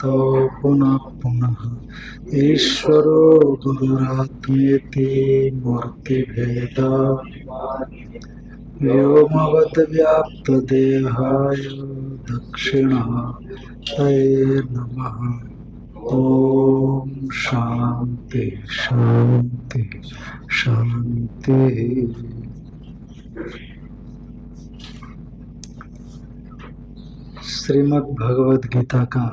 तो पुनः पुनः ईश्वरो गुरुरात्मेति मूर्तिभेद व्योमवद्व्याप्तदेहाय दक्षिणामूर्तये नमः। ओम शांति शांति शांति। श्रीमद् भगवद गीता का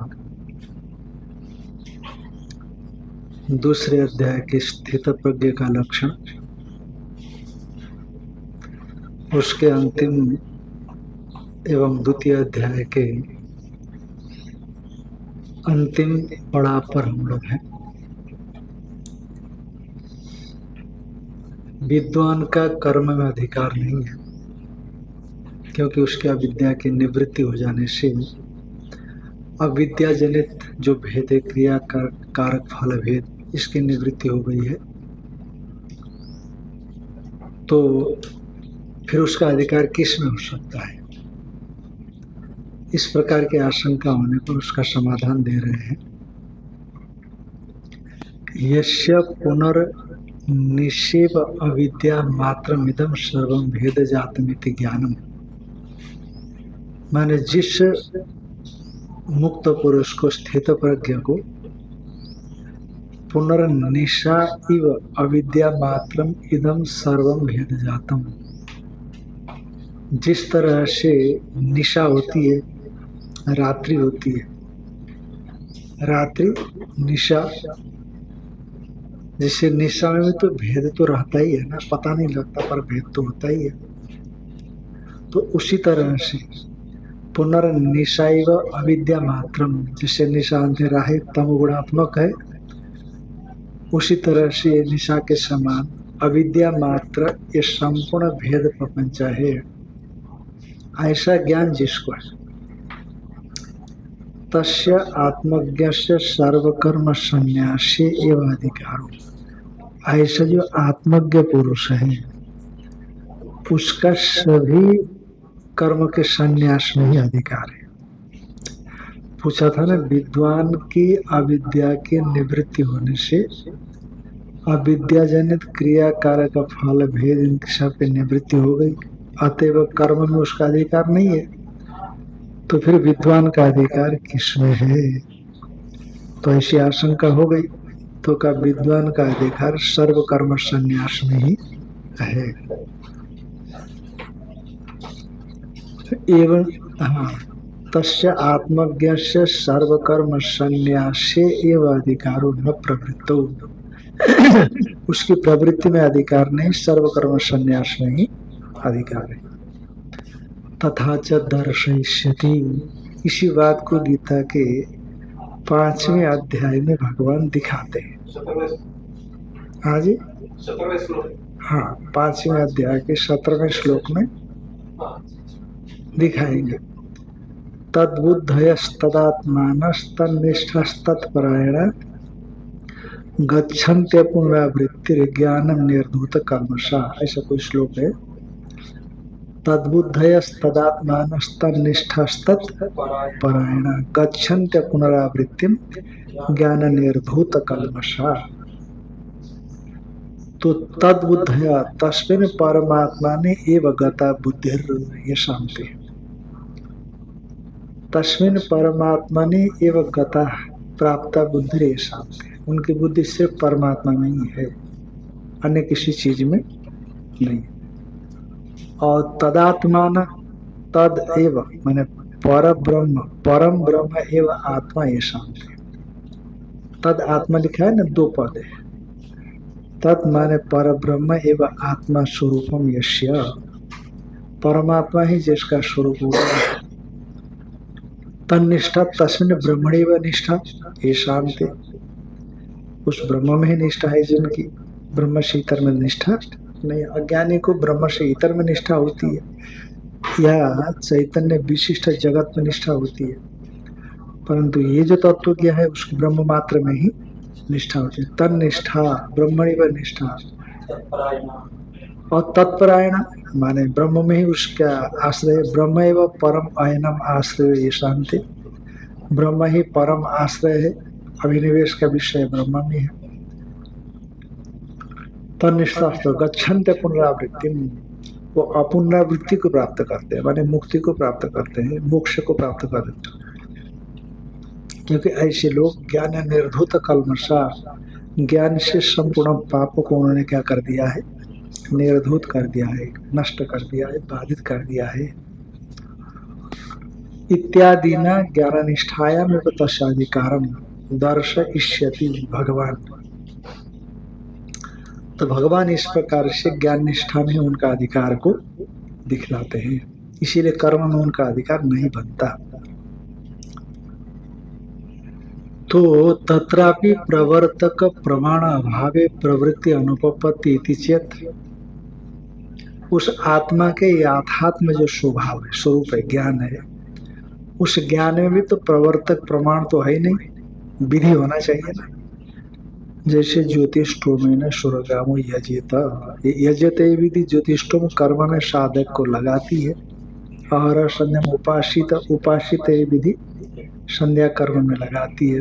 दूसरे अध्याय के स्थित प्रज्ञ का लक्षण, उसके अंतिम एवं द्वितीय अध्याय के अंतिम पड़ाव पर हम लोग हैं। विद्वान का कर्म में अधिकार नहीं है, क्योंकि उसके अविद्या की निवृत्ति हो जाने से अविद्या जनित जो भेद है, क्रिया कारक फल भेद, इसकी निवृत्ति हो गई है। तो फिर उसका अधिकार किस में हो सकता है? इस प्रकार की आशंका होने पर उसका समाधान दे रहे हैं। यस्य पुनर्निषेव अविद्या मात्रमिदं सर्वं भेद जातमिति ज्ञानम, माने जिस मुक्त पुरुष को, स्थित प्रज्ञ को, पुनर्निशा इव अविद्या मात्रम इदम सर्वम भेद जातम, जिस तरह से निशा होती है, रात्रि होती है, रात्रि निशा, जैसे निशा में तो भेद तो रहता ही है ना, पता नहीं लगता पर भेद तो होता ही है। तो उसी तरह से पुनर्निशाइव अविद्या मात्रम, जैसे निशा अंधेरा है, तमोगुणात्मक है, उसी तरह से निशा के समान अविद्या मात्र ये संपूर्ण भेद प्रपंच है। ऐसा ज्ञान जिसको है, तस्य आत्मज्ञस्य सर्वकर्म संन्यासी एवं अधिकारो, ऐसा जो आत्मज्ञ पुरुष है उसका सभी कर्म के संन्यास में ही अधिकार है। पूछा था ना, विद्वान की अविद्या की निवृत्ति होने से अविद्या जनित क्रिया कारक फल भेद इन सब की निवृत्ति हो गई, अतएव कर्म में उसका अधिकार नहीं है। तो फिर विद्वान का अधिकार किसमें है? तो ऐसी आशंका हो गई। तो का विद्वान का अधिकार सर्व कर्म संन्यास में ही है। एवं हाँ, तस्य आत्मज्ञस्य सर्वकर्म संन्यासे एवं अधिकारो न प्रवृत्तो, उसकी प्रवृत्ति में अधिकार नहीं, सर्वकर्म संन्यास में ही अधिकार है। तथा च दर्शयिष्यति, इसी बात को गीता के 5वें अध्याय में भगवान दिखाते हैं। हाँ जी, हाँ, 5वें अध्याय के 17वें श्लोक में दिखाएंगे। तद्बुद्धयस्तदात्मानस्तन्निष्ठस्तत्परायण गच्छन्त्य पुनरावृत्तिर ज्ञानम निर्धूत कर्मशा, ऐसा कोई श्लोक है। तद्बुद्धयस्तदात्मानस्तन्निष्ठस्तत्परायण गच्छन्त्य पुनरावृत्तिम ज्ञान निर्धूत कल्मषा। तो तद्बुद्धया तस्मिन् परमात्माने एव गता बुद्धिर ये शांति, तस्मिन् परमात्माने एव गता प्राप्त बुद्धिर ये शांति, उनकी बुद्धि सिर्फ परमात्मा में ही है, अन्य किसी चीज में नहीं। और तदात्मान, तद एव माने पर ब्रह्म, परम ब्रह्म एव आत्मा ये शांति। तद आत्मा लिखा है ना, 2 पद है। तद माने पर ब्रह्म एवं आत्मा स्वरूपम यस्य, परमात्मा ही जिसका स्वरूप होगा। तन्निष्ठा तस्मिन् ब्रह्मणे व निष्ठा ये शांति, उस ब्रह्म में ही निष्ठा है जिनकी, ब्रह्म से इतर में निष्ठा नहीं। अज्ञानी को ब्रह्म से इतर में निष्ठा होती है, या चैतन्य विशिष्ट जगत में निष्ठा होती है, परंतु ये जो तत्व ज्ञ है उसकी ब्रह्म मात्र में ही निष्ठा होती है। तन्निष्ठा ब्रह्मणि व निष्ठा, और तत्परायण माने ब्रह्म में ही उसका आश्रय, ब्रह्म एवं परम अयनम आश्रय ये शांति। ब्रह्म ही परम आश्रय है, अभिनिवेश का विषय ब्रह्म में है। तन्निष्ठास्तु गच्छन्ते पुनरावृत्ति, वो अपुनरावृत्ति को प्राप्त करते हैं, माने मुक्ति को प्राप्त करते हैं, मोक्ष को प्राप्त करते हैं। क्योंकि ऐसे लोग ज्ञान निर्धूत कल्मषा, ज्ञान से संपूर्ण पापों को उन्होंने क्या कर दिया है, निर्धूत कर दिया है, नष्ट कर दिया है, बाधित कर दिया है। इत्यादि न ज्ञाननिष्ठायाम तस्याधिकारम दर्शयिष्यति भगवान। तो भगवान इस प्रकार से ज्ञान निष्ठा में उनका अधिकार को दिखलाते हैं, इसीलिए कर्म में उनका अधिकार नहीं बनता। तो तत्रापि प्रवर्तक प्रमाण अभावे प्रवृत्ति अनुपपत्ति इति चेत, उस आत्मा के याथात्म जो स्वभाव है, स्वरूप है, ज्ञान है, उस ज्ञान में भी तो प्रवर्तक प्रमाण तो है ही नहीं, विधि होना चाहिए ना। जैसे ज्योतिष्ठोमेन सुरगामो यजेत, यजते विधि ज्योतिष्ठोम कर्म में साधक को लगाती है, और संध्या उपासित, उपासित विधि संध्या कर्म में लगाती है।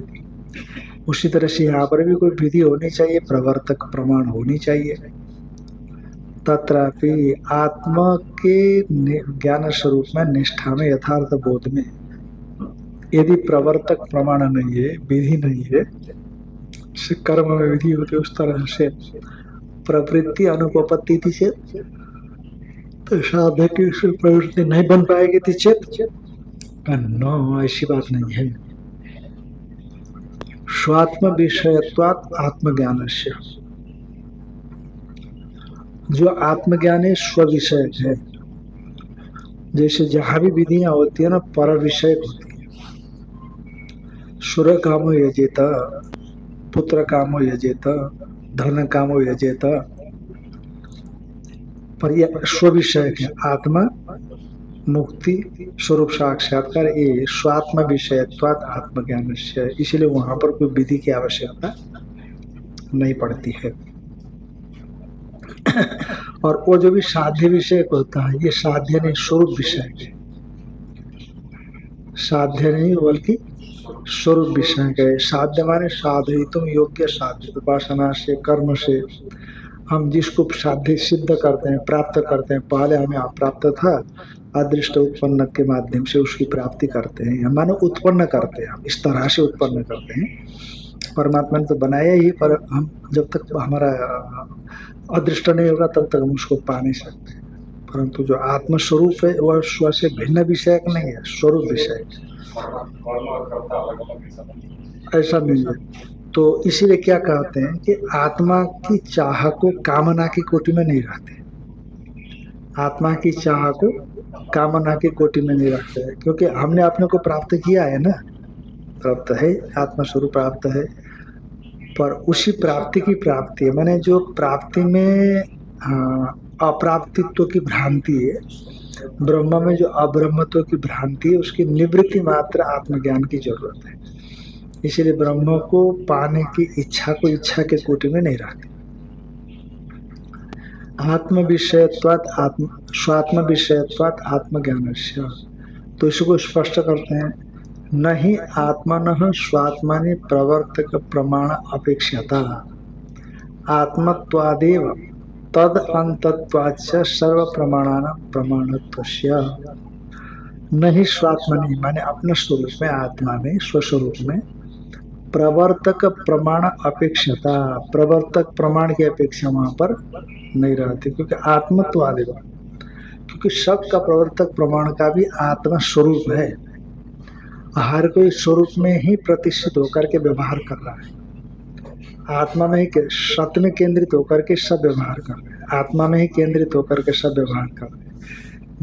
उसी तरह से यहाँ पर भी कोई विधि होनी चाहिए, प्रवर्तक प्रमाण होनी चाहिए। तत्रापि आत्मा के ज्ञान स्वरूप में, निष्ठा में, यथार्थ बोध में यदि प्रवर्तक प्रमाण नहीं है, विधि नहीं है, कर्म में विधि होती उस तरह से प्रवृत्ति अनुपपत्ति थी चेत, तो साधक की प्रवृत्ति नहीं बन पाएगी थी चेत, नो, ऐसी बात नहीं है। स्वात्म विषयत्वात् आत्मज्ञानस्य, जो आत्मज्ञान है स्व विषय है। जैसे जहां भी विधियां होती है ना, पर विषय होती है। सुर कामो यजेत, पुत्र कामो यजेत, धन कामो यजेत, पर यह स्व विषय है। आत्मा, मुक्ति, स्वरूप साक्षात्कार, ये स्वात्म विषयत्वात् आत्मज्ञान से, इसलिए वहां पर कोई विधि की आवश्यकता नहीं पड़ती है। और वो जो भी साध्य विषय होता है, ये साध्य नहीं, स्वरूप विषय है। साध्य नहीं बल्कि स्वरूप विषय है। साध्य माने साधितुम योग्य साध्य, उपासना से, कर्म से हम जिसको साध्य सिद्ध करते हैं, प्राप्त करते हैं। पहले हमें अप्राप्त था, अदृष्ट उत्पन्न के माध्यम से उसकी प्राप्ति करते हैं, मानो उत्पन्न करते हैं, हम इस तरह से उत्पन्न करते हैं। परमात्मा ने तो बनाया ही, पर हम जब तक हमारा अदृष्ट नहीं होगा तब तक हम उसको पा नहीं सकते। परंतु जो आत्मस्वरूप है वह स्व से भिन्न विषय नहीं है, स्वरूप विषय, ऐसा नहीं है। तो इसीलिए क्या कहते हैं कि आत्मा की चाह को कामना की कोटि में नहीं रखते, आत्मा की चाह को कामना की कोटि में नहीं रखते हैं, क्योंकि हमने अपने को प्राप्त किया है ना, प्राप्त है, आत्मस्वरूप प्राप्त है। पर उसी प्राप्ति की प्राप्ति है, माने जो प्राप्ति में अप्राप्तित्व की भ्रांति है, ब्रह्म में जो अब्रह्मत्व की भ्रांति है, उसकी निवृत्ति मात्र आत्मज्ञान की जरूरत है। इसलिए ब्रह्म को पाने की इच्छा को इच्छा के कोटि में नहीं रखते। आत्म विषयत्वात् आत्म, स्वात्म विषयत्वात् आत्मज्ञानस्य, तो इसको स्पष्ट करते हैं, नहीं आत्मनः स्वात्मनि प्रवर्तक प्रमाण अपेक्षता, आत्मत्वादेव तद अंतत्वाच्च सर्व प्रमाणानां प्रमाणत्वस्य। नहीं स्वात्मनि माने अपने स्वरूप में, आत्मा में, स्वस्वरूप में प्रवर्तक प्रमाण अपेक्षता, प्रवर्तक प्रमाण की अपेक्षा वहां पर नहीं रहती, क्योंकि आत्मत्वादेव, क्योंकि सब का प्रवर्तक प्रमाण का भी आत्मा स्वरूप है। हर कोई स्वरूप में ही प्रतिष्ठित होकर के व्यवहार कर रहा है, आत्मा में ही सत्य में केंद्रित होकर के सब व्यवहार कर रहे हैं, आत्मा में ही केंद्रित होकर के सब व्यवहार कर रहे हैं।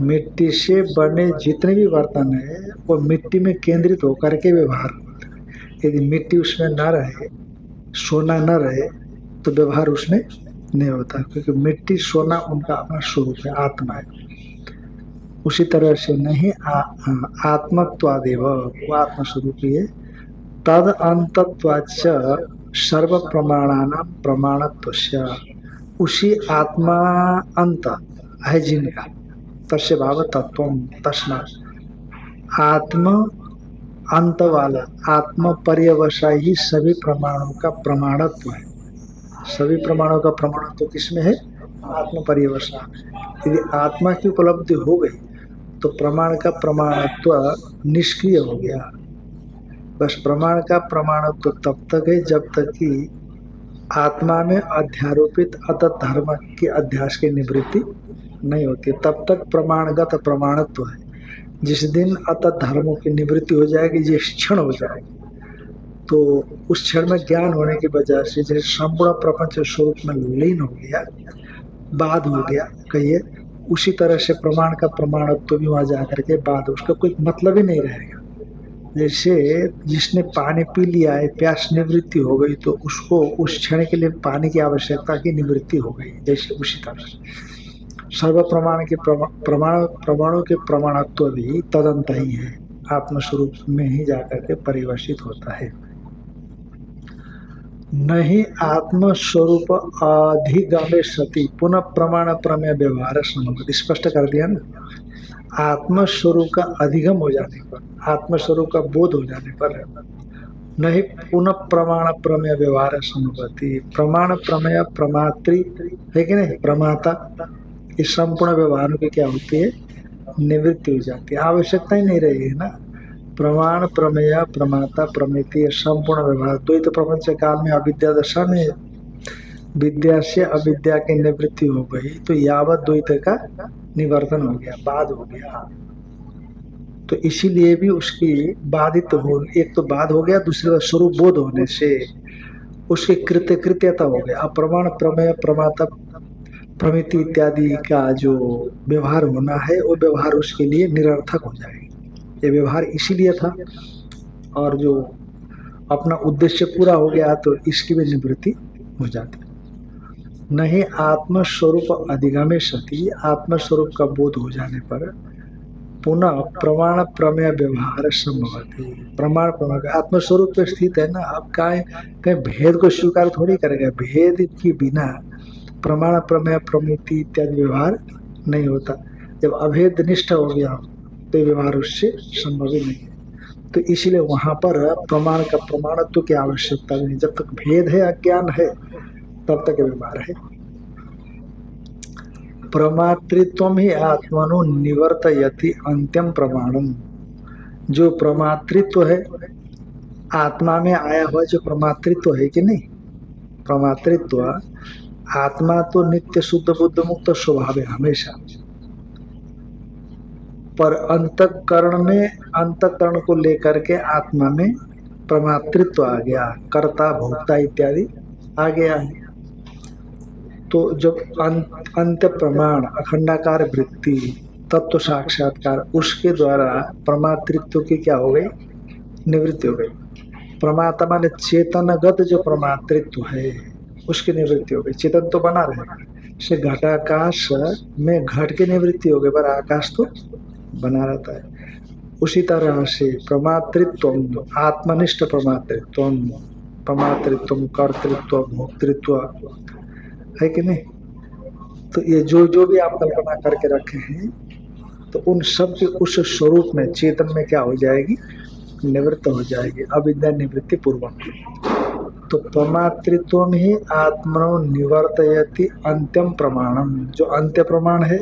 मिट्टी से बने जितने भी बर्तन है वो मिट्टी में केंद्रित होकर के व्यवहार करते हैं। यदि मिट्टी उसमें न रहे, सोना न रहे, तो व्यवहार उसमें नहीं होता, क्योंकि मिट्टी सोना उनका अपना स्वरूप है, आत्मा है। उसी तरह से नहीं आत्मत्वादेव, वो आत्मस्वरूप ही है। तद अंतत्वाच्च सर्व प्रमाणानां प्रमाणत्वस्य, उसी आत्मा अंत है जिनका, तस्य भाव तत्व तस्मात् आत्मा अंत वाला आत्म पर्यवसाय ही सभी प्रमाणों का प्रमाणत्व है। सभी प्रमाणों का प्रमाणत्व किसमें है? आत्म पर्यवसाय में। यदि आत्मा की उपलब्धि हो गई तो प्रमाण का प्रमाणत्व निष्क्रिय हो गया। बस प्रमाण का प्रमाणत्व तब तक है जब तक कि आत्मा में अध्यारोपित अतत धर्म के अध्यास की निवृत्ति नहीं होती, तब तक प्रमाणगत प्रमाणत्व है। जिस दिन अतत धर्मों की निवृत्ति हो जाएगी, जिस क्षण हो जाएगी, तो उस क्षण में ज्ञान होने की वजह से जैसे संपूर्ण प्रपंच स्वरूप में लीन हो गया, बाद हो गया कहिए, उसी तरह से प्रमाण का प्रमाणत्व भी वहां जाकर के बाद उसका कोई मतलब ही नहीं रहेगा। जैसे जिसने पानी पी लिया है, प्यास निवृत्ति हो गई, तो उसको उस क्षण के लिए पानी की आवश्यकता की निवृत्ति हो गई। जैसे उसी तरह सर्व प्रमाण के प्रमाणों के प्रमाणत्व भी तदंत ही है, आत्मस्वरूप में ही जाकर के परिवर्तित होता है। नहीं आत्मस्वरूप अधिगमे सती पुनः प्रमाण प्रमेय व्यवहार संभव, स्पष्ट कर दिया ना। आत्मस्वरूप का अधिगम हो जाने पर, आत्मस्वरूप का बोध हो जाने पर नहीं पुनः प्रमाण प्रमेय व्यवहार संभवती, प्रमाण प्रमेय प्रमात्री है कि नहीं, प्रमाता, इस संपूर्ण व्यवहारों की क्या होती है? निवृत्ति हो जाती है, आवश्यकता ही नहीं रहेगी ना। प्रमाण प्रमेय प्रमाता प्रमिति संपूर्ण व्यवहार द्वैत प्रपंच काल में अविद्या दशा में विद्या से अविद्या की निवृत्ति हो गई, तो यावत द्वैत का निवर्तन हो गया, बाद हो गया। तो इसीलिए भी उसकी बाधित हो, एक तो बाद हो गया, दूसरे स्वरूप बोध होने से उसकी कृत्यता हो गया। अब प्रमाण प्रमेय प्रमाता प्रमिति इत्यादि का जो व्यवहार होना है, वो व्यवहार उसके लिए निरर्थक हो जाएगा। ये व्यवहार इसीलिए था, और जो अपना उद्देश्य पूरा हो गया तो इसकी भी निवृत्ति हो जाती। नहीं आत्मस्वरूप अधिगमे सती, आत्मस्वरूप का बोध हो जाने पर पुनः प्रमाण प्रमेय व्यवहार संभवती, प्रमाण प्रमेय आत्मस्वरूप पे स्थित है ना। अब कहीं भेद को स्वीकार थोड़ी करेगा, भेद के बिना प्रमाण प्रमेय प्रमिति इत्यादि व्यवहार नहीं होता। जब अभेद निष्ठ हो गया तो व्यवहार उससे संभव ही नहीं है। तो इसलिए वहां पर प्रमाण का प्रमाणत्व की आवश्यकता नहीं, जब तक भेद है, अज्ञान है, तब तक व्यवहार है। प्रमातृत्व ही आत्मनो निवर्तयति अंत्यम प्रमाणम, जो प्रमातृत्व है आत्मा में आया हुआ, जो प्रमातृत्व है कि नहीं, प्रमातृत्व आत्मा तो नित्य शुद्ध बुद्ध मुक्त स्वभाव है हमेशा, पर अंतःकरण में, अंतःकरण को लेकर के आत्मा में प्रमातृत्व आ गया, कर्ता भोक्ता इत्यादि आ गया है। तो जब अंत्य प्रमाण अखंडाकार वृत्ति तत्व साक्षात्कार, उसके द्वारा प्रमातृत्व की क्या हो गई? निवृत्ति हो गई। प्रमाता माने चेतनगत जो प्रमातृत्व है उसकी निवृत्ति हो गई। चेतन तो बना रहेगा, से घटाकाश में घट की निवृत्ति हो गई, पर आकाश तो बना रहता है। उसी तरह से प्रमातृत्व आत्मनिष्ठ प्रमातृत्व, प्रमातृत्व कर्तृत्व भोक्तृत्व है कि नहीं। तो ये जो जो भी आप कल्पना करके रखे हैं, तो उन सब के उस स्वरूप में चेतन में क्या हो जाएगी? निवृत्त हो जाएगी, अविद्या निवृत्ति पूर्वक। तो प्रमातृत्व में ही आत्मनो निवर्तयति अंत्यम प्रमाणम, जो अंत्य प्रमाण है,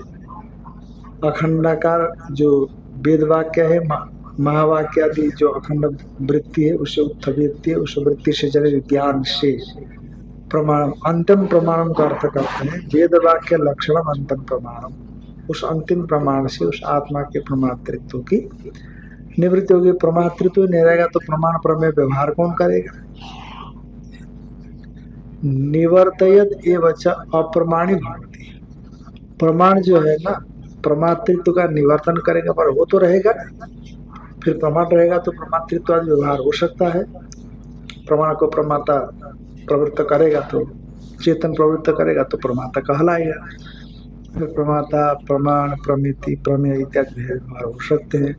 अखंडाकार जो वेद वाक्य है, महावाक्य आदि जो अखंड वृत्ति है, उससे उत्थवृत्ति है, उस वृत्ति से जड़े ज्ञान से प्रमाणम, अंतिम प्रमाणम का अर्थ करते हैं वेद वाक्य लक्षणम अंतिम प्रमाणम। उस अंतिम प्रमाण से उस आत्मा के प्रमातृत्व की निवृत्ति होगी। प्रमातृत्व नहीं रहेगा तो प्रमाण प्रमेय व्यवहार कौन करेगा? निवर्तयत एवच अप्रमाणी भवति, प्रमाण जो है ना, प्रमातृत्व का निवर्तन करेगा, पर वो तो रहेगा ना। फिर प्रमाण रहेगा तो प्रमातृत्व आदि व्यवहार हो सकता है। प्रमाण को प्रमाता प्रवृत्त करेगा तो चेतन प्रवृत्त करेगा तो प्रमाता कहलाएगा। फिर प्रमाता प्रमाण प्रमिति प्रमेय इत्यादि व्यवहार हो सकते हैं।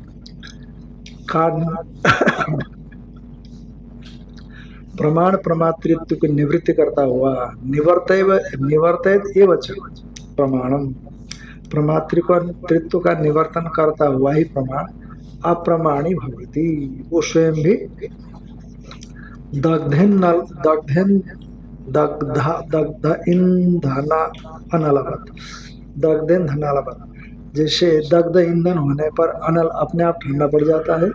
प्रमाण प्रमातृत्व की निवृत्ति करता हुआ निवर्तयत एवच प्रमाणम, प्रमातृत्व का निवर्तन करता हुआ ही प्रमाण अप्रमाणी भवति, वो स्वयं भी दग्धेन दग्धेन दग्ध ईंधन अनलवत, दग्धेन धनालवत, जैसे दग्ध ईंधन होने पर अनल अपने आप ठंडा पड़ जाता है,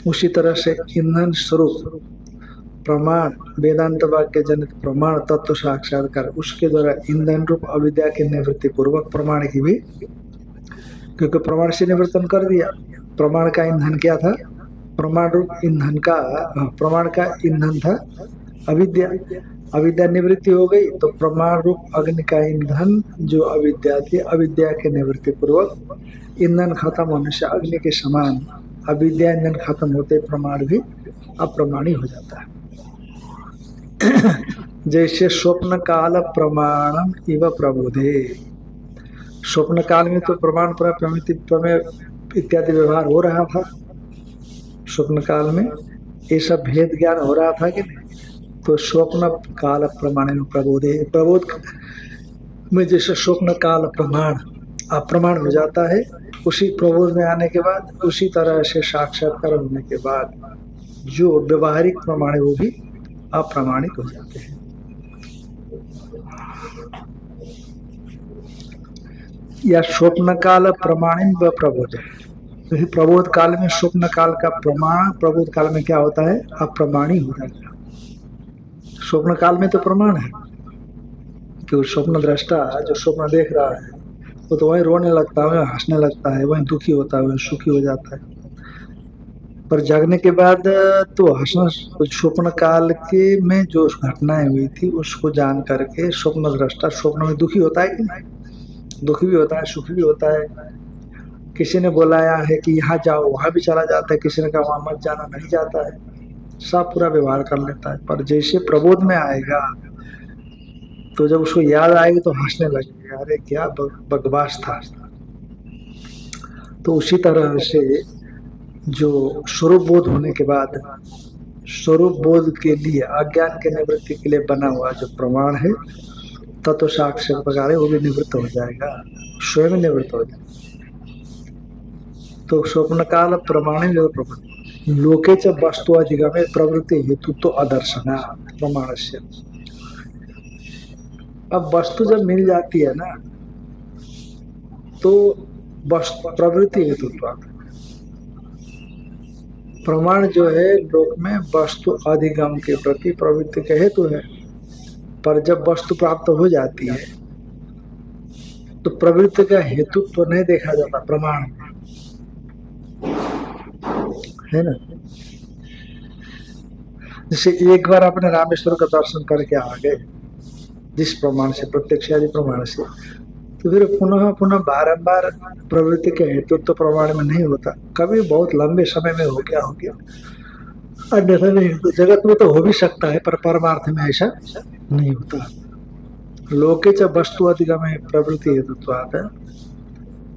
उसी तरह से ईंधन स्वरूप प्रमाण, वेदांत वाक्य जनित प्रमाण तत्व साक्षात्कार, उसके द्वारा ईंधन रूप अविद्या की निवृत्ति पूर्वक प्रमाण की भी, क्योंकि प्रमाण से निवर्तन कर दिया। प्रमाण का ईंधन क्या था? प्रमाण रूप ईंधन का, प्रमाण का ईंधन था अविद्या। अविद्या निवृत्ति हो गई तो प्रमाण रूप अग्नि का ईंधन जो अविद्या थी, अविद्या के निवृत्ति पूर्वक ईंधन खत्म होने से अग्नि के समान अविद्या ईंधन खत्म होते प्रमाण भी अप्रमाणी हो जाता है। जैसे स्वप्न काल प्रमाणम इव प्रबोधे, स्वप्न काल में तो प्रमाण प्रमिति प्रमेय इत्यादि व्यवहार हो रहा था, स्वप्न काल में ये सब भेद ज्ञान हो रहा था कि नहीं? तो स्वप्न काल प्रमाण प्रबोधे, प्रबोध में जैसे स्वप्न काल प्रमाण अप्रमाण हो जाता है, उसी प्रबोध में आने के बाद उसी तरह से साक्षात्कार होने के बाद जो व्यवहारिक प्रमाण है वो भी अप्रमाणित हो जाते हैं। या स्वप्न काल प्रमाणिम व प्रबोध, तो प्रबोध काल में स्वप्न काल का प्रमाण प्रबोध काल में क्या होता है? अप्रमाणी हो जाता है। स्वप्न काल में तो प्रमाण है कि स्वप्न दृष्टा जो स्वप्न देख रहा है वो तो वही रोने लगता है, वही हंसने लगता है, वही दुखी होता है, वही सुखी हो जाता है। पर जागने के बाद तो हंसना, स्वप्न काल के में जो घटनाएं हुई थी उसको जान करके स्वप्न दृष्टा स्वप्न में दुखी होता है कि नहीं? दुखी भी होता है, सुखी भी होता है। किसी ने बुलाया है कि यहाँ जाओ, वहां भी चला जाता है, किसी ने कहा वहां मत जाना, नहीं जाता है, सब पूरा व्यवहार कर लेता है। पर जैसे प्रबोध में आएगा तो जब उसको याद आएगी तो हंसने लगेगा, अरे क्या बकवास था। तो उसी तरह से जो स्वरूप बोध होने के बाद स्वरूप बोध के लिए अज्ञान के निवृत्ति के लिए बना हुआ जो प्रमाण है तत्व साक्षर प्रकार है, वो भी निवृत्त हो जाएगा, स्वयं निवृत्त हो जाएगा। तो स्वप्न काल प्रमाण लोके च वस्तु अधिगमे प्रवृत्ति हेतु तो अदर्शना प्रमाण से। अब वस्तु जब मिल जाती है ना तो प्रवृत्ति हेतु, प्रमाण जो है लोक में वस्तु अधिगम के प्रति प्रवृत्ति का हेतु है। पर जब वस्तु प्राप्त हो जाती है तो प्रवृत्ति का हेतु तो नहीं देखा जाता प्रमाण में, है ना। जैसे एक बार अपने रामेश्वर का दर्शन करके आ गए जिस प्रमाण से, प्रत्यक्ष आदि प्रमाण से, तो फिर पुनः पुनः बारंबार प्रवृत्ति के हेतु तो प्रमाण में नहीं होता। कभी बहुत लंबे समय में हो गया, अन्यथा नहीं। तो जगत में तो हो भी सकता है पर परमार्थ में ऐसा नहीं होता। लोके च वस्तु अधिगम प्रवृत्ति हेतुत्वात्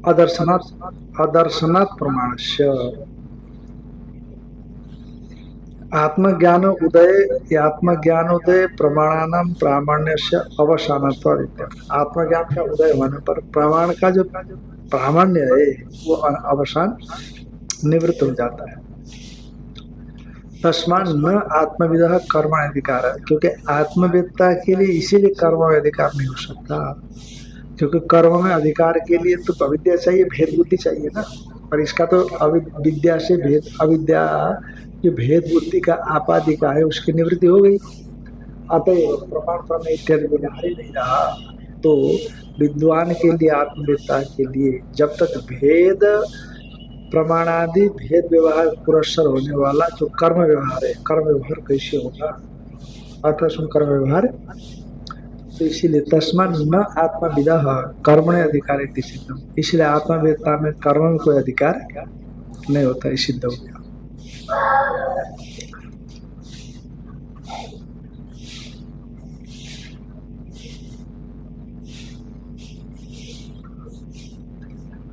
अदर्शनात् प्रमाणस्य आत्मज्ञान उदय प्रमाणानाम प्रामाण्यस्य अवसानत्वात्। आत्मज्ञान का उदय होने पर प्रमाण का जो प्रामाण्य है वो अवसान निवृत्त हो जाता है। तस्मात् न आत्मविदः कर्म अधिकार, क्योंकि आत्मवेत्ता के लिए इसीलिए कर्म में अधिकार नहीं हो सकता, क्योंकि कर्म में अधिकार के लिए तो अविद्या चाहिए, भेद बुद्धि चाहिए ना। पर इसका तो अविद्या से भेद, अविद्या जो भेद बुद्धि का आपादिका है उसकी निवृत्ति हो गई, अतः प्रमाण प्रमेय इत्यादि व्यवहार ही नहीं रहा। तो विद्वान के लिए, आत्मवेत्ता के लिए जब तक भेद प्रमाणादि भेद व्यवहार पुरस्सर होने वाला जो कर्म व्यवहार है, कर्म व्यवहार कैसे होगा, अर्थात कर्म व्यवहार, तो इसीलिए तस्मात् न आत्मविदः कर्मणे अधिकार सिद्धम, इसलिए आत्मवेत्ता में कर्म में कोई अधिकार नहीं होता, सिद्ध हो गया।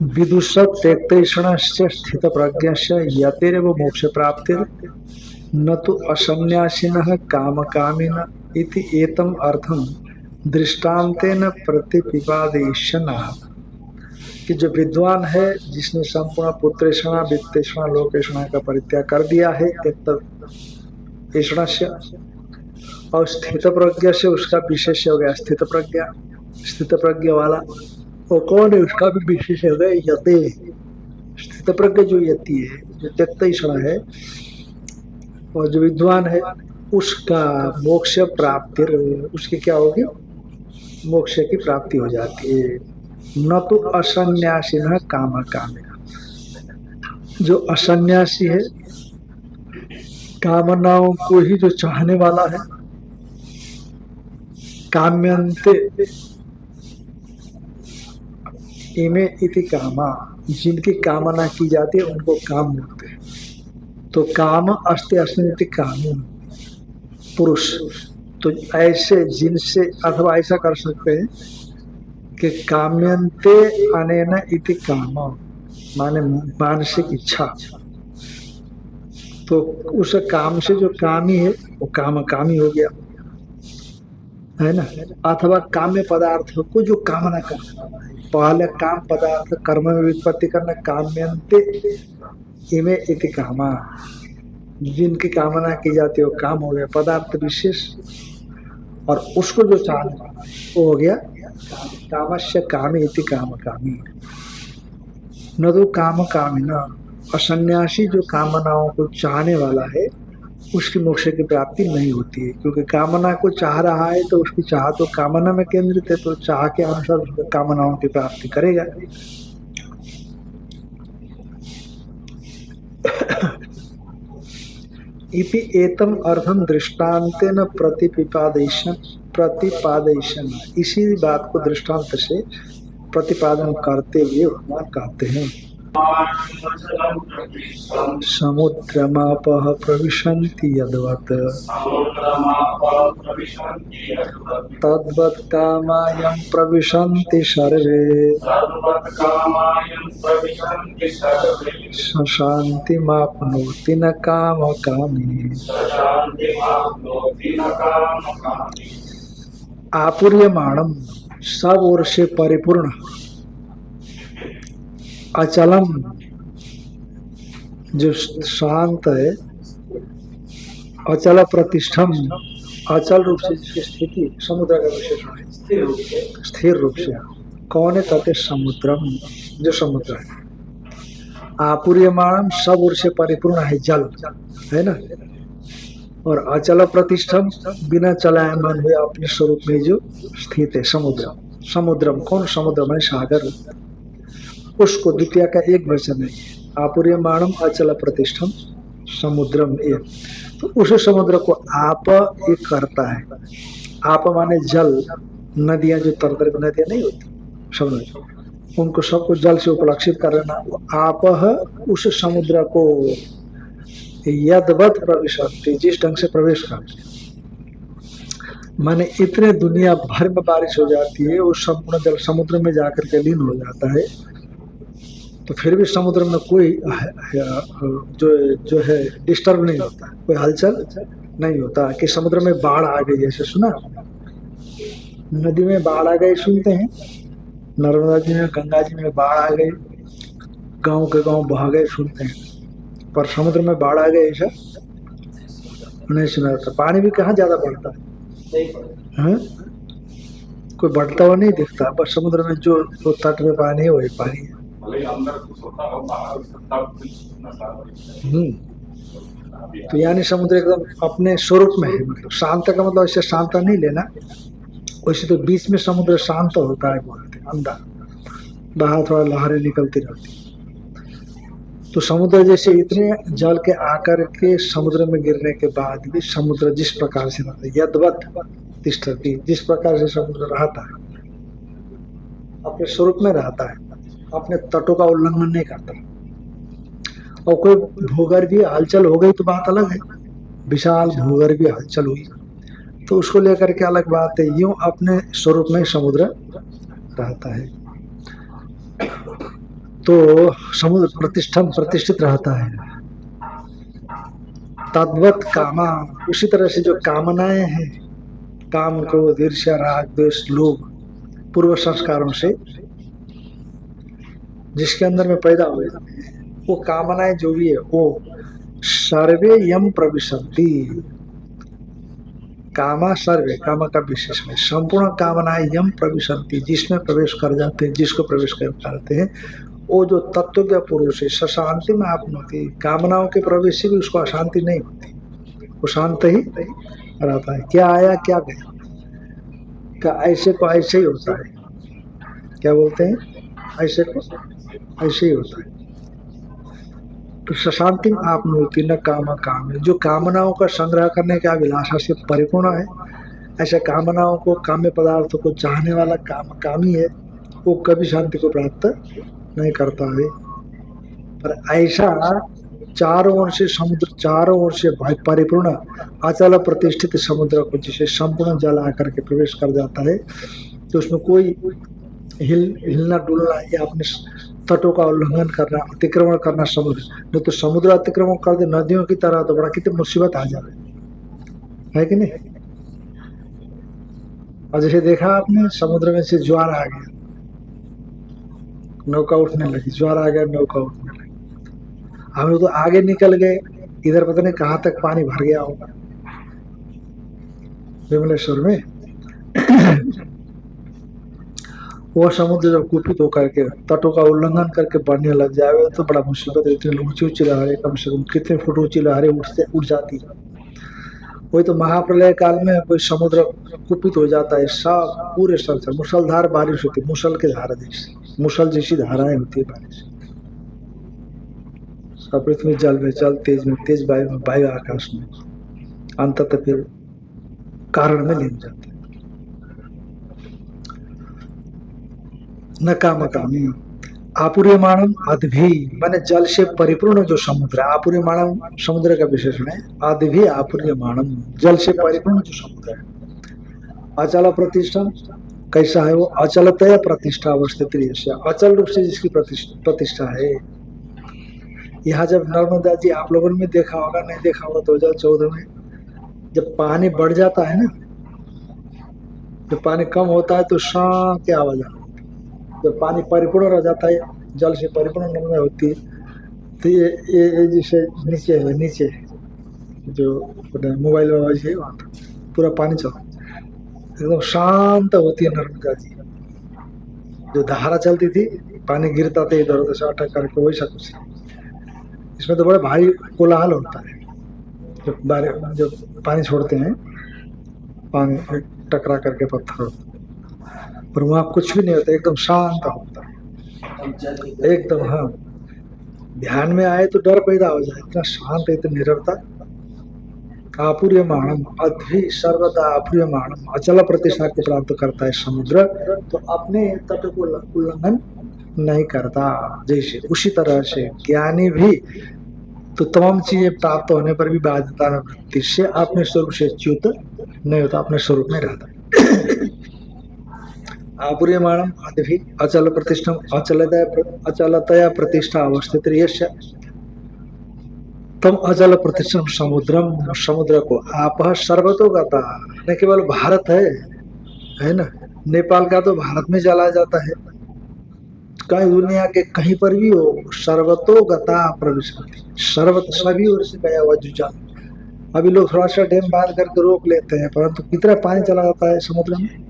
विदुषत् त्यक्तेषणस्य स्थित प्रज्ञस्य यतेरेव मोक्ष प्राप्तिर न तो असन्यासिनः कामकामिनः इति एतम् अर्थं दृष्टान्तेन प्रतिपिपादयिष्यन्ः। कि जो विद्वान है, जिसने संपूर्ण पुत्रेषणा वित्तेषणा लोकेषणा का परित्याग कर दिया है, ऐषणस्य, और स्थित प्रज्ञा से उसका विशेष हो गया स्थित प्रज्ञा। स्थित प्रज्ञा वाला वो कौन है, उसका भी विशेष हो गया यति। स्थित प्रज्ञा जो यति है, जो त्यक्तैषणा है, और जो विद्वान है उसका मोक्ष प्राप्ति, उसकी क्या होगी, मोक्ष की प्राप्ति हो जाती है। न तो असन्यासी न काम कामिना, जो असन्यासी है, कामनाओं को ही जो चाहने वाला है, काम्यन्ते इमे इति कामा, जिनकी कामना की जाती है उनको काम बोलते हैं। तो काम अस्ति अस्मिति कामी पुरुष, तो ऐसे जिनसे, अथवा ऐसा कर सकते हैं कि काम्यन्ते अनेन इति कामा, माने मानसिक इच्छा, तो उस काम से जो कामी है वो काम कामी हो गया, है ना। अथवा काम्य पदार्थ को जो कामना करना, पहले काम पदार्थ कर्म में व्युत्पत्ति करना, काम्यन्ते इमे इति कामा, जिनकी कामना की जाती है वो काम हो गया पदार्थ विशेष, और उसको जो चाहना वो हो गया कामस्य कामी इति काम कामी। न तो काम कामी न, असन्यासी जो कामनाओं को चाहने वाला है उसकी मोक्ष की प्राप्ति नहीं होती है, क्योंकि कामना को चाह रहा है तो उसकी चाह तो कामना में केंद्रित है, तो चाह के अनुसार कामनाओं की प्राप्ति करेगा। इति एतम अर्थम दृष्टान्तेन प्रतिपादयिष्यन्, इसी बात को दृष्टांत से प्रतिपादन करते हुए भगवान कहते हैं, समुद्रमापः प्रविशन्ति यद्वत् तद्वत् कामायं प्रविशन्ति सर्वे शान्तिमाप्नोति न कामकामी। आपूर्यमाणम, सब ओर से परिपूर्ण, अचलम जो शांत है, अचल प्रतिष्ठम, अचल रूप से जिसकी स्थिति, समुद्र का विशेषण है, स्थिर रूप से। कौन है, कहते समुद्रम, जो समुद्र है। आपूर्यमाणम, सब ओर से परिपूर्ण है, जल है ना। और अचल प्रतिष्ठम, बिना चलायमान हुए अपने स्वरूप में जो स्थित है, समुद्र। समुद्रम कौन, समुद्र में सागर, उसको द्वितीय का एक वचन है, आपूर्यमाणम अचल प्रतिष्ठम समुद्रम एक, तो उस समुद्र को आप एक करता है। आप माने जल, नदियां जो तरतर की नदियां नहीं होती समुद्र, उनको सबको जल से उपलक्षित कर लेना। आप उस समुद्र को यद्वत् प्रविशन्ति, जिस ढंग से प्रवेश करते, माने इतने दुनिया भर में बारिश हो जाती है, वो संपूर्ण जल समुद्र में जाकर के लीन हो जाता है, तो फिर भी समुद्र में कोई जो है डिस्टर्ब नहीं होता, कोई हलचल नहीं होता। कि समुद्र में बाढ़ आ गई, ऐसे सुना, नदी में बाढ़ आ गई सुनते हैं, नर्मदा जी में, गंगा जी में बाढ़ आ गई, गांव के गांव बह गए सुनते हैं, पर समुद्र में बाढ़ आ गई ऐसा नहीं सुना जाता। पानी भी कहाँ ज्यादा बढ़ता है, कोई बढ़ता हुआ नहीं दिखता, बस समुद्र में जो तट में पानी है वही पानी है। तो यानी समुद्र एकदम अपने स्वरूप में है, मतलब शांत का मतलब ऐसे शांत नहीं लेना, वैसे तो बीच में समुद्र शांत होता है, बोलते अंदर बाहर थोड़ा लहरें निकलती रहती। तो समुद्र जैसे इतने जल के आकर के समुद्र में गिरने के बाद भी समुद्र जिस प्रकार से रहता है, यद्वत् तिष्ठति, जिस प्रकार से समुद्र रहता है अपने स्वरूप में रहता है, अपने तटों का उल्लंघन नहीं करता। और कोई भूगर्भीय हलचल हो गई तो बात अलग है, विशाल भूगर्भीय हलचल हुई तो उसको लेकर के अलग बात है। यूं अपने स्वरूप में समुद्र रहता है, तो समुद्र प्रतिष्ठम, प्रतिष्ठित रहता है। तद्वत कामा, उसी तरह से जो कामनाएं हैं, काम, क्रोध, ईर्ष्या, राग, द्वेष, लोभ, पूर्व संस्कारों से जिसके अंदर में पैदा हुए, वो कामनाएं जो भी है वो सर्वे यम प्रविशन्ति। कामा सर्वे, कामा का विशेष में संपूर्ण कामनाएं यम प्रविशन्ति, जिसमें प्रवेश कर जाते हैं, जिसको प्रवेश कर पाते हैं, वो जो तत्व पुरुष है सशांति में आपनोति। कामनाओं के प्रवेश से भी उसको अशांति नहीं होती, वो शांत ही रहता है। क्या आया क्या गया, का ऐसे को ऐसे ही होता है। क्या बोलते हैं, ऐसे को ऐसे ही होता है। तो सशांति में आपनोति न काम काम है, जो कामनाओं का संग्रह करने के अभिलाषा से परिपूर्ण है, ऐसे कामनाओं को, काम्य पदार्थों को चाहने वाला कामी है, वो कभी शांति को प्राप्त नहीं करता है। पर ऐसा चारों ओर से समुद्र, चारों ओर से परिपूर्ण अचल प्रतिष्ठित समुद्र को जिसे संपूर्ण जल आकर के प्रवेश कर जाता है, तो उसमें कोई हिलना डुलना या अपने तटों का उल्लंघन करना, अतिक्रमण करना समुद्र, नहीं तो समुद्र अतिक्रमण कर दे नदियों की तरह तो बड़ा कितनी मुसीबत आ जाए, है कि नहीं। और जैसे देखा आपने समुद्र में से ज्वार आ गया, नौका उठने लगी, ज्वार आ गया, नौका उठने लगी, हम लोग तो आगे निकल गए, इधर पता नहीं कहां तक पानी भर गया होगा विमलेश्वर में। वह समुद्र जब कुपित होकर के तटों का उल्लंघन करके बढ़ने लग जाए तो बड़ा मुसीबत। इतनी ऊंची ऊंची लहरें, कम से कम कितने फुट ऊंची लहरें उठ जाती है। वही तो महाप्रलय काल में कोई समुद्र कुपित हो जाता है, सब पूरे स्थल से मुसलधार बारिश होती है, मुसल के धारा जैसी, मुसल जैसी धाराएं होती है बारिश। सब पृथ्वी जल में जल, तेज में तेज, वायु में वायु, आकाश में, अंततः फिर कारण में लीन जाते हैं। न काम कामी आपूर्यमाणम अद्भि, माने जल से परिपूर्ण जो समुद्र है, आपूर्यमाणम समुद्र का विशेषण है, अद्भि आपूर्यमाणम, जल से परिपूर्ण जो समुद्र है। अचल प्रतिष्ठा कैसा है, वो अचलतया प्रतिष्ठा अवस्थित, अचल रूप से जिसकी प्रतिष्ठा है। यहाँ जब नर्मदा जी, आप लोगों ने देखा होगा, नहीं देखा होगा, 2014 में जब पानी बढ़ जाता है ना, जब पानी कम होता है तो शां की आवाज आती है। जब पानी परिपूर्ण रह जाता है, जल से परिपूर्ण नर्मदा होती है, तो ये जैसे नीचे है, नीचे जो मोबाइल आवाज है वहां पूरा पानी चलता, एकदम शांत होती है नर्मदा जी। जो धारा चलती थी, पानी गिरता था इधर उधर से अटक करके, वैसा कुछ। इसमें तो बड़ा भारी कोलाहल होता है जब पानी छोड़ते हैं, पानी टकरा करके पत्थर, पर वहां कुछ भी नहीं होता, एकदम शांत होता है एकदम। हाँ, ध्यान में आए तो डर पैदा हो जाए, इतना शांत है, इतनी निरवता। आपूर्यमाणम अद्भि सर्वदा आपूर्यमाणम, अचल प्रतिष्ठा को प्राप्त करता है समुद्र, तो अपने तट को उल्लंघन नहीं करता। जैसे उसी तरह से ज्ञानी भी तो तमाम चीजें प्राप्त होने पर भी बाध्यता वृत्ति से अपने स्वरूप से च्युत नहीं होता, अपने स्वरूप में रहता है। आपूर्यमाणम अद्भि अचल प्रतिष्ठा अचलतया प्रतिष्ठा अवस्थित, तम अचल प्रतिष्ठम समुद्रम, समुद्र को आप सर्वतोगता, न केवल भारत है ना, नेपाल का तो भारत में चला जाता है, कहीं दुनिया के कहीं पर भी हो, सर्वतोगता प्रविशन्ति, सर्वत सभी ओर से गया हुआ जुझा। अभी लोग थोड़ा सा डैम बांध करके रोक लेते हैं, परंतु कितना पानी चला जाता है समुद्र में।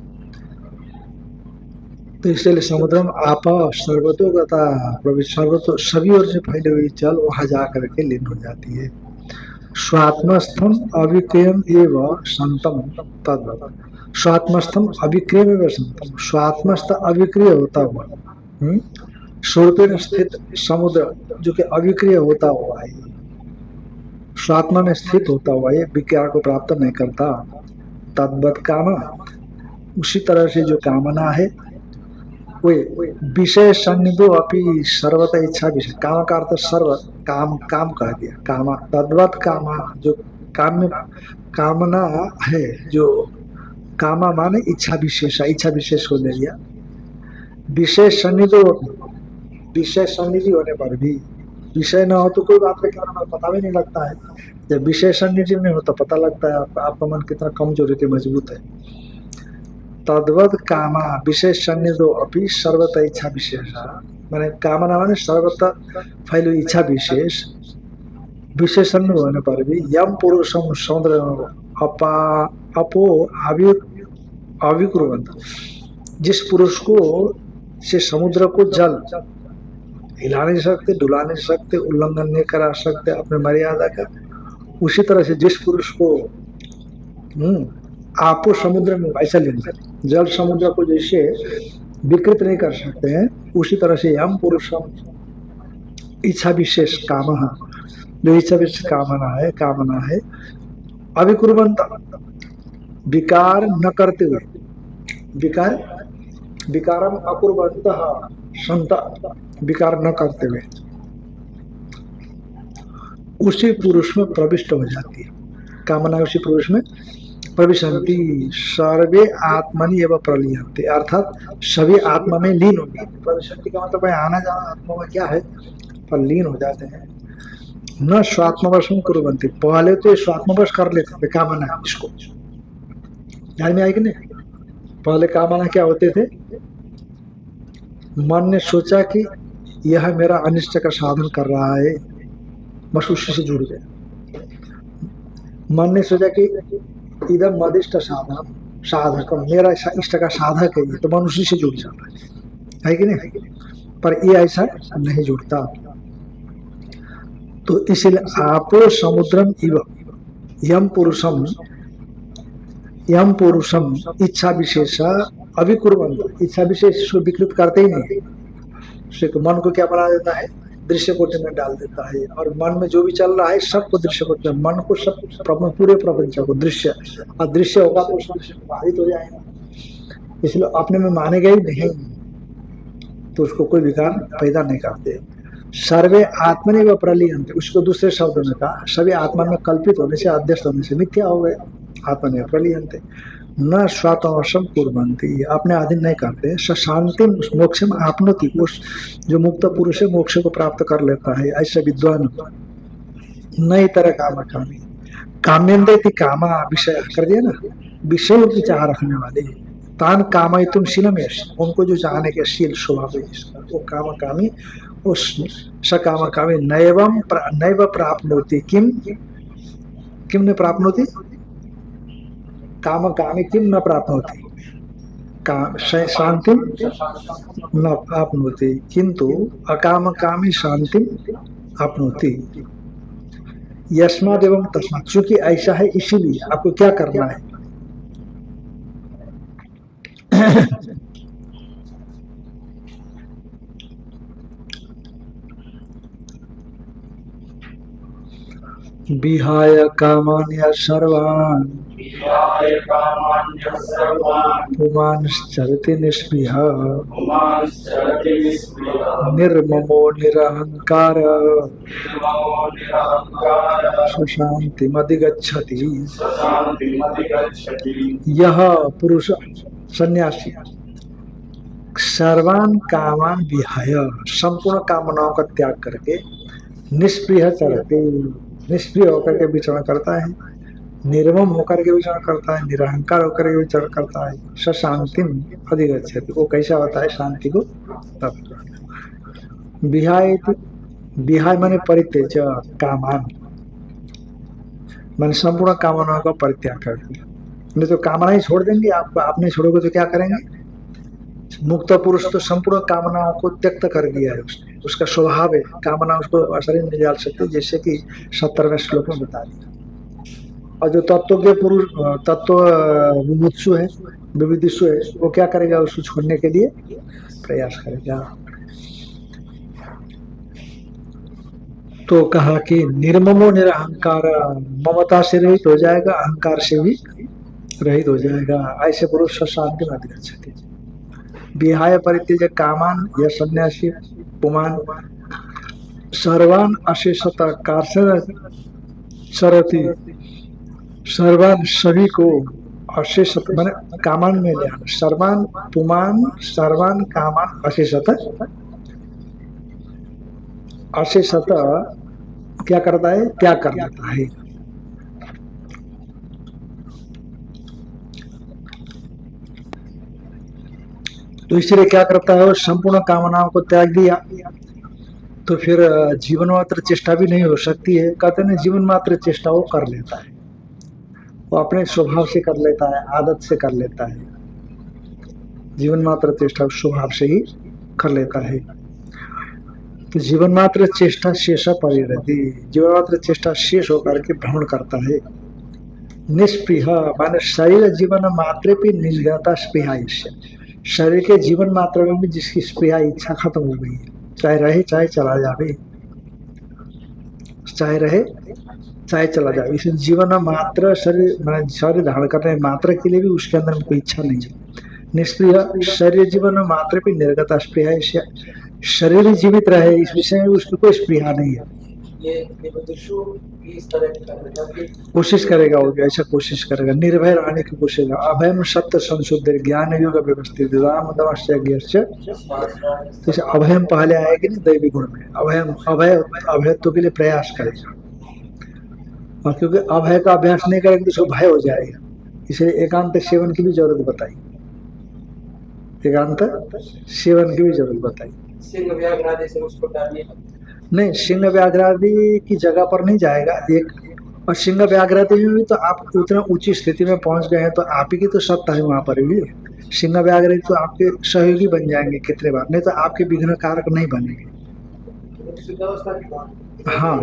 तो इसलिए समुद्र में आप सर्वतोगता सर्वतो, सभी ओर से फैली हुई जल वहां जा करके लीन हो जाती है। स्वात्मस्थम अविक्रियम एवं संतम तद्वत्, स्वात्मस्थम अविक्रियम एवं संतम, स्वात्मस्थ अविक्रिय होता हुआ, स्वरूप स्थित समुद्र जो कि अविक्रिय होता हुआ है, स्वात्मा में स्थित होता हुआ है, विकार को प्राप्त नहीं करता। तद्वत् कामा, उसी तरह से जो कामना है, वे विषय सन्निधो अपनी सर्वत इच्छा विषय, काम का अर्थ सर्व, काम काम कह दिया, कामा तद्वत् कामा, जो काम कामना है, जो कामा माने इच्छा विशेष, इच्छा विशेष को ले लिया। विषय सन्निधि, विषय सन्निधि होने पर भी, विषय न हो तो कोई बात का पता भी नहीं लगता है, जब विषय सन्निधि में हो तो पता लगता है आपका मन कितना कमजोर है कि मजबूत है। तद्वत् कामा विशेष सन्निधो अपनी सर्वत इच्छा विशेषा, माने कामना माने सर्वत्र फैलो इच्छा विशेष, विशेषण न होने पर भी यम पुरुषम समुद्र अपा अपो आवि अविकुर्वन्त, जिस पुरुष को से समुद्र को जल हिला नहीं सकते, डुला नहीं सकते, उल्लंघन नहीं करा सकते अपने मर्यादा का, उसी तरह से जिस पुरुष को आपो समुद्र में ऐसा लेना, जल समुद्र को जैसे विकृत नहीं कर सकते हैं, उसी तरह से यम पुरुषम इच्छा विशेष काम, जो इच्छा विशेष कामना है अभिकुर्वंत, विकार न करते हुए, विकार विकारम अकुर्वंत संत, विकार न करते हुए उसी पुरुष में प्रविष्ट हो जाती है कामना, उसी पुरुष में प्रविशंति सर्वे आत्मनि एवं प्रलीयंते, अर्थात सभी आत्मा में लीन होगी। प्रविशंति का मतलब है आना जाना आत्मा में क्या है, पर लीन हो जाते हैं। न स्वात्मवशम कुर्वन्ति, पहले तो ये स्वात्मवश कर लेते थे कामना, इसको ध्यान में आएगी नहीं। पहले कामना क्या होते थे, मन ने सोचा कि यह मेरा अनिष्ट का साधन कर रहा है, बस उसी से जुड़ गए। मन ने सोचा कि इधर मदिष्ट साधन साधक, मेरा इष्ट का साधक है, तो मन उसी से जुड़ जाता है कि नहीं, पर ये ऐसा नहीं जुड़ता। तो इसलिए आपो समुद्रम इव यम पुरुषम इच्छा विशेष अभिकुर्वंत, इच्छा विशेष इसको विकृत करते ही नहीं, मन को क्या बना देता है, दृश्य कोटि में डाल देता है, और मन में जो भी चल रहा है सबको दृश्य कोटि में, मन को सब पूरे प्रपंच को दृश्य, और दृश्य होगा तो उसमें बाधित हो जाएगा, इसलिए अपने में मानेगा ही नहीं, तो उसको कोई विकार पैदा नहीं करते। सर्वे आत्मनि व प्रलीयंते, उसको दूसरे शब्द में कहा सभी आत्मा में कल्पित होने से, अध्यस्त होने से मिथ्या हो गए। आत्मनि व प्रलीयंते न स्वात्मवशम कुर्वन्ति, अपने अधीन नहीं करते। शांति मोक्षम आपनोति, उस जो मुक्त पुरुष है मोक्ष को प्राप्त कर लेता है, ऐसे विद्वान नई तरह काम कामी, काम्यंदे कामा विषय कर दिया ना, विषय की चाह रखने वाले, तान कामयितुम शीलम, उनको जो चाहने के शील स्वभाव है इसका, वो काम कामी, उस सकाम कामी नैव प्राप्नोति, किम किम न प्राप्नोति, काम कामी किम न प्राप्नोति, शांति न आपनोति, किंतु अकाम कामी शांति आपनोति। यस्माद एवं तस्मात, चूंकि ऐसा है इसीलिए आपको क्या करना है, विहाय कामान्य सर्वान् पुमांश्चरति निस्पृह निर्ममो निरहंकार सुशांतिमधिगच्छति। यह पुरुष सन्यासी सर्वान कामान विहाय, संपूर्ण कामनाओं का त्याग करके, निष्प्रिय चरते, निष्प्रिय होकर के विचरण करता है, निर्मम होकर के विचरण करता है, निरहंकार होकर के विचरण करता है, सशांतिम अधिगच्छति, वो कैसा होता है, शांति को प्राप्त। विहाय, विहाय माने परित्यज कामान, माने संपूर्ण कामनाओं का परित्याग कर दिया। नहीं तो कामनाएं छोड़ देंगे, आप नहीं छोड़ोगे तो क्या करेंगे। मुक्त पुरुष तो संपूर्ण कामनाओं को त्यक्त कर दिया है उसने, उसका स्वभाव है, कामना उसको शरीर में डाल सकते, जैसे कि 70वें श्लोक में बता दिया। और जो तत्वज्ञ पुरुष, तत्व विमुत्सु है, विविदिशु है, वो क्या करेगा, उसको छोड़ने के लिए प्रयास करेगा। तो कहा कि निर्ममो निरहंकार, ममता से रहित हो जाएगा, अहंकार से भी रहित हो जाएगा, ऐसे पुरुष शांति में अधिगच्छति। विहाय परित्यज कामान, यह सन्यासी पुमान सर्वान अशेषता कार्य सरती, सर्वान सभी को, अशेष मैंने कामान में ले आना, सर्वान पुमान सर्वान कामान अशेषता, अशेषता क्या करता है, त्याग कर देता है। तो इसलिए क्या करता है, वो संपूर्ण कामनाओं को त्याग दिया, तो फिर जीवन मात्र चेष्टा भी नहीं हो सकती है। कहते हैं जीवन मात्र चेष्टा वो कर लेता है, वो अपने स्वभाव से कर लेता है, आदत से कर लेता है। जीवन मात्र चेष्टा स्वभाव से ही कर लेता है। तो जीवन मात्र चेष्टा शेषा परिरति, जीवन मात्र चेष्टा शेष होकर के भ्रमण करता है। निष्प्रिय माने शरीर जीवन मात्र पे निर्गता स्पृहा, इससे शरीर के जीवन मात्र में भी जिसकी स्पृहा इच्छा खत्म हो गई है, चाहे रहे चाहे चला जाए, चाहे रहे चाहे चला जाए, इसे जीवन मात्र शरीर शरीर धारण करने मात्र के लिए भी उसके अंदर में कोई इच्छा नहीं है। निष्प्रिय शरीर जीवन मात्र पे निर्गता स्पृहा, शरीर जीवित रहे इस विषय में उसकी कोई स्पृहा नहीं है। कोशिश करेगा, वो ऐसा कोशिश करेगा, निर्भय रहने की कोशिश, अभयम सत्य संशुद्ध ज्ञान योग व्यवस्थित राम नमस्य, जैसे अभयम पहले आएगी ना दैवी गुण में, अभयम अभय अभयत्व के लिए प्रयास करेगा, और क्योंकि अभय का अभ्यास नहीं करेंगे तो उसको भय हो जाएगा, इसलिए एकांत सेवन की भी जरूरत बताई, एकांत सेवन की भी जरूरत बताई। नहीं, सिंह व्याघ्रादि की जगह पर नहीं जाएगा एक, और सिंह व्याघ्रादि में भी तो आप उतना ऊंची स्थिति में पहुंच गए हैं तो आप ही की तो सत्ता है वहां पर भी। सिंह व्याघ्रादि तो आपके सहयोगी बन जाएंगे कितने बार, नहीं तो आपके विघ्न कारक नहीं बनेंगे। हाँ,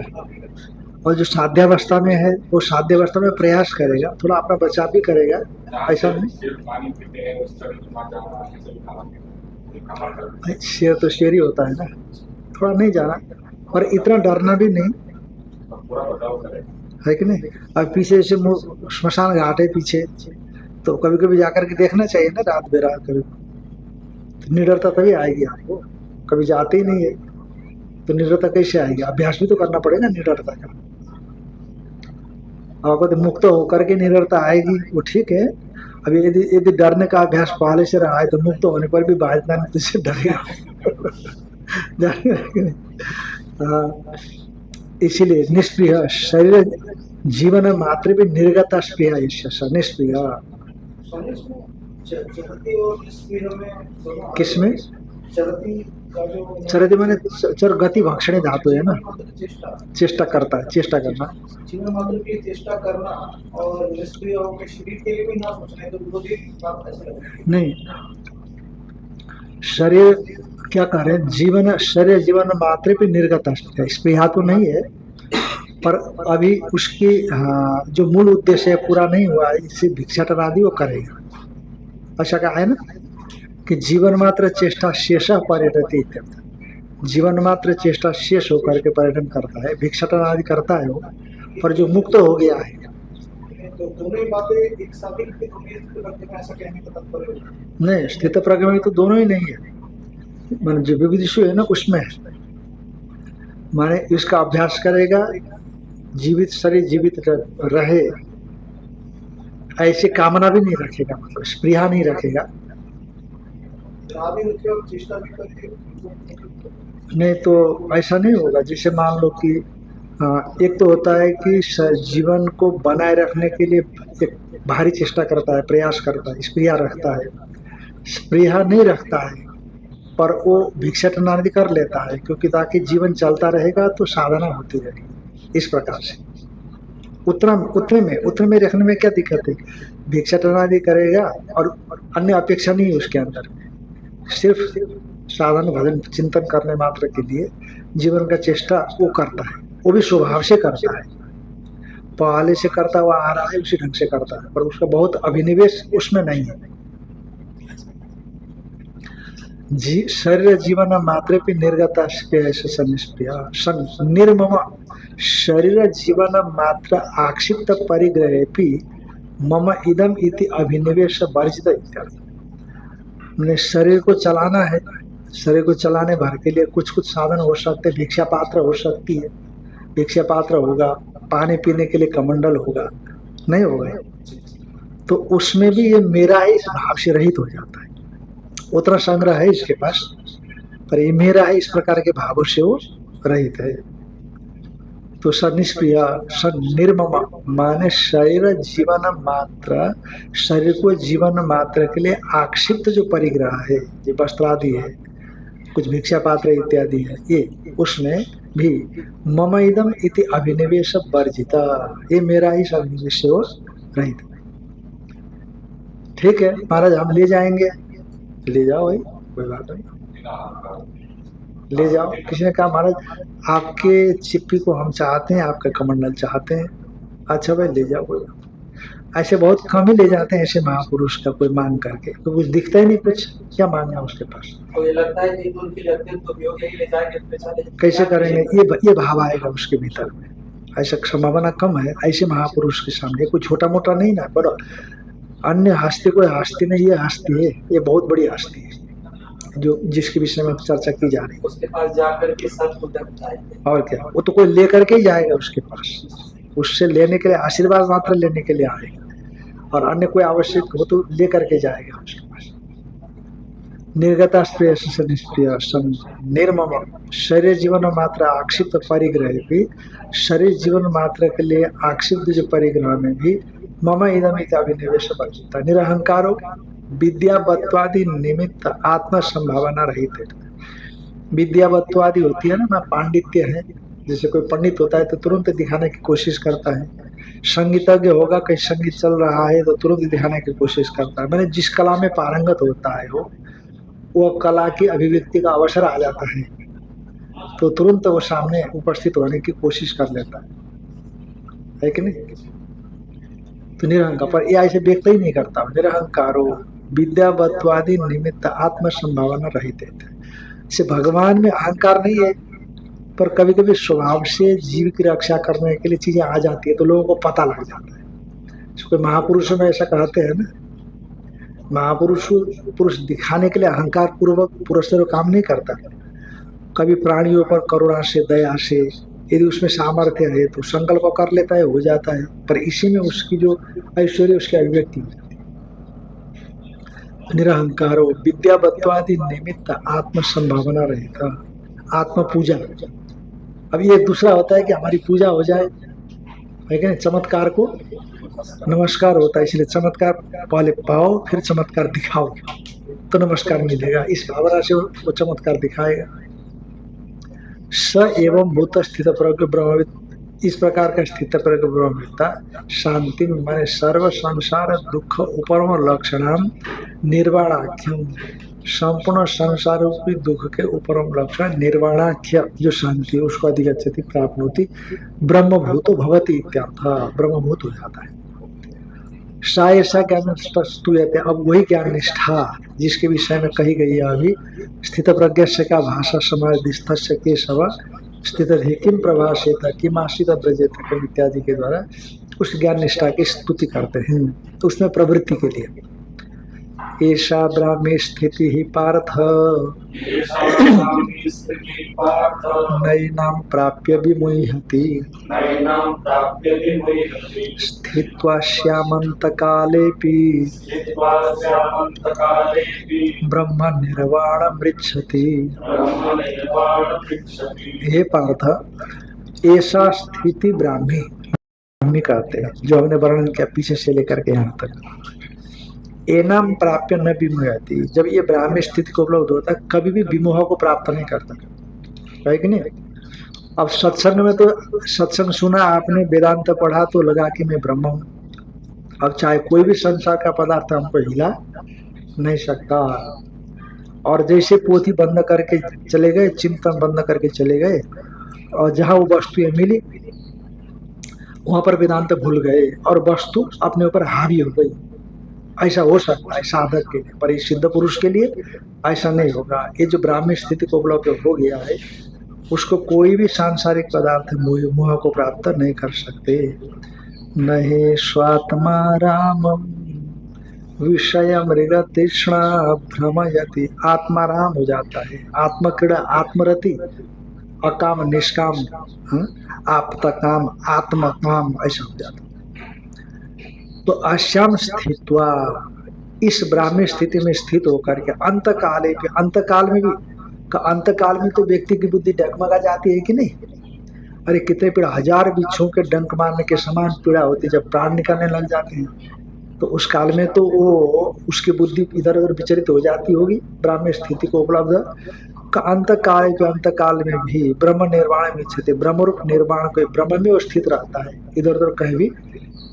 और जो साध्यावस्था में है वो साध्यावस्था में प्रयास करेगा, थोड़ा अपना बचाव भी करेगा, ऐसा नहीं शेर तो शेर ही होता है ना, थोड़ा नहीं जाना, और इतना डरना भी नहीं है कि नहीं। अब पीछे से श्मशान घाट है पीछे, तो कभी कभी जाकर के देखना चाहिए ना रात बेरात, कभी तो निडरता तभी आएगी आपको, कभी जाते ही नहीं है तो निडरता कैसे आएगी, अभ्यास भी तो करना पड़ेगा निडरता का। आपको तो मुक्त होकर के निडरता आएगी वो ठीक है, अभी यदि डरने का अभ्यास पहले से रहा है तो मुक्त होने पर भी बाधिता तुझसे डरेगा इसीलिए निष्प्रिय शरीर जीवन मात्र भी निर्गता स्पृहा, निष्प्रिय किसमें चरति माने चर गति भक्षणी धातु है ना, चेष्टा करता है, चेष्टा करना, चेष्टा करना, और निष्क्रिय होकर शरीर के लिए भी ना सोचना, तो नहीं, शरीर क्या कह रहे हैं, जीवन शरीर जीवन मात्र पे निर्गत स्पृहा तो नहीं है, पर अभी उसकी जो मूल उद्देश्य है पूरा नहीं हुआ, इससे भिक्षाटन आदि वो करेगा। ऐसा क्या है ना कि जीवन मात्र चेष्टा शेषा पर्यटती, जीवन मात्र चेष्टा शेष होकर के पर्यटन करता है, भिक्षाटन आदि करता है वो, पर जो मुक्त हो गया है, तो दोनों बातें एक साथ ही ऐसा कहने का तात्पर्य नहीं, स्थित प्रज्ञ में तो दोनों ही नहीं है, मान जो विविधिशु है ना उसमें है, माने इसका अभ्यास करेगा, जीवित शरीर जीवित रहे ऐसी कामना भी नहीं रखेगा, मतलब स्पृहा नहीं रखेगा, नहीं तो ऐसा नहीं होगा। जैसे मान लो कि एक तो होता है कि जीवन को बनाए रखने के लिए एक भारी चेष्टा करता है, प्रयास करता है, स्पृहा रखता है, स्पृहा नहीं रखता है पर वो भिक्षाटन आदि कर लेता है, क्योंकि ताकि जीवन चलता रहेगा तो साधना होती रहेगी। इस प्रकार से उतने में रखने में क्या दिक्कत है, भिक्षाटन आदि करेगा और अन्य अपेक्षा नहीं है उसके अंदर, सिर्फ साधन भजन चिंतन करने मात्र के लिए जीवन का चेष्टा वो करता है, वो भी स्वभाव से करता है, पहले से करता हुआ आ रहा है उसी ढंग से करता है, पर उसका बहुत अभिनिवेश उसमें नहीं है। शरीर जीवन मात्र पे निर्गता निर्मम शरीर जीवन मात्र आक्षिप्त परिग्रहे मम इदम इति अभिनिवेश वर्जित इत्यर्थ। मैंने शरीर को चलाना है, शरीर को चलाने भर के लिए कुछ कुछ साधन हो सकते, भिक्षा पात्र हो सकती है, भिक्षा पात्र होगा, पानी पीने के लिए कमंडल होगा, नहीं होगा तो उसमें भी ये मेरा है इस भाव से रहित हो जाता है। उतना संग्रह है इसके पास पर ये मेरा है इस प्रकार के भावों से वो रहित है। तो स निष्क्रिय, स निर्मम, माने शरीर जीवन मात्र, शरीर को जीवन मात्र के लिए आक्षिप्त जो परिग्रह है, ये वस्त्र आदि है, कुछ भिक्षा पात्र इत्यादि है, ये उसमें भी मम इदम इति अभिनिवेश वर्जिता, ये मेरा ही अभिनिवेश से वो रहित। ठीक है महाराज, हम ले जाएंगे, ले जाओ भाई, कोई बात नहीं, ले जाओ। किसी ने कहा महाराज आपके चिप्पी को हम चाहते हैं, आपका कमंडल चाहते हैं, अच्छा भाई ले जाओ, कोई बात नहीं। ऐसे बहुत कम ही ले जाते हैं ऐसे महापुरुष का कोई मांग करके, तो कुछ दिखता ही नहीं, कुछ क्या मांगना उसके पास, तो ये लगता है कि उनकी लगते हैं तो योग ही ले जाएंगे, कैसे करेंगे, ये भाव आएगा उसके भीतर में, ऐसा संभावना कम है ऐसे महापुरुष के सामने। कोई छोटा मोटा नहीं ना, बड़ा अन्य हस्ती कोई हस्ती नहीं, ये हस्ती है, ये बहुत बड़ी हस्ती है जो जिसके विषय में चर्चा की जा रही है। उसके पास जाकर के सब को बताएंगे, और क्या, वो तो कोई लेकर के ही जाएगा उसके पास, उससे लेने के लिए, आशीर्वाद मात्र लेने के लिए आएगा, और अन्य कोई आवश्यक हो तो लेकर के जाएगा उसके पास। निर्गता निष्क्रिय निर्मम, शरीर जीवन मात्र आक्षिप्त परिग्रह भी, शरीर जीवन मात्र के लिए आक्षिप्त जो परिग्रह में भी मम इदम अभिनिवेश वर्जिता, निरहंकारो विद्यावत्वादि निमित्त आत्म संभावना रहित है। विद्यावत्वादि होती है ना, पांडित्य है, जैसे कोई पंडित होता है तो तुरंत दिखाने की कोशिश करता है, संगीतज्ञ होगा, कहीं संगीत चल रहा है तो तुरंत दिखाने की कोशिश करता है, मैंने जिस कला में पारंगत होता है वो कला की अभिव्यक्ति का अवसर आ जाता है तो तुरंत वो सामने उपस्थित होने की कोशिश कर लेता है कि नहीं। तो निरहंकार, पर ये ऐसे व्यक्त ही नहीं करता, निरहंकारो विद्यावत्वादि निमित्त आत्म संभावना रहित है। से भगवान में अहंकार नहीं है, पर कभी कभी स्वभाव से जीव की रक्षा करने के लिए चीजें आ जाती है तो लोगों को पता लग जाता है। कोई महापुरुषों में ऐसा कहते हैं ना, पुरुष दिखाने के लिए अहंकार पूर्वक पुरस्कार काम नहीं करता, कभी प्राणियों पर करुणा से, दया से, यदि उसमें सामर्थ्य है तो संकल्प कर लेता है, हो जाता है, पर इसी में उसकी जो ऐश्वर्य उसकी अभिव्यक्ति हो जाती है। निरहंकारो विद्यावत्वादि निमित्त आत्म संभावना रहेगा, आत्म पूजा। अब ये दूसरा होता है कि हमारी पूजा हो जाए, है कि नहीं, चमत्कार को नमस्कार होता है, इसलिए चमत्कार पहले पाओ फिर चमत्कार दिखाओ तो नमस्कार मिलेगा, इस भावना से वो चमत्कार दिखाएगा। स एवं भूत स्थित प्रज्ञ ब्रह्मविद, इस प्रकार का स्थित प्रज्ञ ब्रह्मविद्ता शांति माने सर्व संसार दुख उपरम लक्षणाम निर्वाणाख्यम, संपूर्ण संसार रूपी दुख के उपरम लक्षण निर्वाणाख्य जो शांति है उसको अधिगच्छति प्राप्त होती, ब्रह्मभूतो भवति इत्यर्थ, ब्रह्मभूत हो जाता है। सा ऐसा ज्ञान स्तूयते, अब वही ज्ञान निष्ठा जिसके विषय में कही गई है अभी, स्थित प्रज्ञ से का भाषा समाज दिष्टस्य के सवा स्थित किम प्रभाषेत किम आश्रित ब्रजेत इत्यादि के द्वारा उस ज्ञान निष्ठा की स्तुति करते हैं, तो उसमें प्रवृत्ति के लिए ऐसा ब्राह्मी स्थिति ही पार्थ नैनां प्राप्य विमुह्यति स्थित्वा श्यामन्तकालेऽपि ब्रह्म निर्वाणमृच्छति। हे पार्थ, ऐसा स्थिति ब्राह्मी कहते हैं जो हमने वर्णन किया पीछे से लेकर के यहाँ तक, एनाम प्राप्य न विमुह्यति, जब ये ब्राह्मी स्थिति को उपलब्ध होता है कभी भी विमोह को प्राप्त नहीं करता, है कि नहीं। अब सत्संग में तो सत्संग सुना आपने, वेदांत पढ़ा तो लगा कि मैं ब्रह्म हूँ, अब चाहे कोई भी संसार का पदार्थ हमको हिला नहीं सकता, और जैसे पोथी बंद करके चले गए, चिंतन बंद करके चले गए, और जहाँ वो वस्तु मिली वहां पर वेदांत भूल गए और वस्तु अपने ऊपर हावी हो गई, ऐसा हो सकता है साधक के लिए, पर इस सिद्ध पुरुष के लिए ऐसा नहीं होगा। ये जो ब्राह्मी स्थिति को उपलब्ध हो गया है उसको कोई भी सांसारिक पदार्थ मोह को प्राप्त नहीं कर सकते। नहीं स्वात्मा राम विषय मृग तृष्णा भ्रमयति, आत्मा राम हो जाता है, आत्मक्रीड़ा आत्मरति, अकाम निष्काम, आपता काम आत्मा काम, ऐसा हो जाता है। तो अश्याम स्थित्वा, इस ब्राह्मी स्थिति में स्थित होकर के अंत काले पे, अंत काल में भी, अंत काल में तो व्यक्ति की बुद्धि डगमगा जाती है कि नहीं, अरे कितने पीड़ा, 1000 बिच्छू के डंक मारने के समान पीड़ा होती जब प्राण निकलने लग जाते हैं। तो उस काल में तो वो उसकी बुद्धि इधर उधर विचलित हो जाती होगी, ब्राह्मी स्थिति को उपलब्ध अंत काल के अंत काल में भी ब्रह्म निर्वाण में इच्छते, ब्रह्म रूप निर्वाण को ब्रह्म में वो स्थित रहता है, इधर उधर कहीं भी।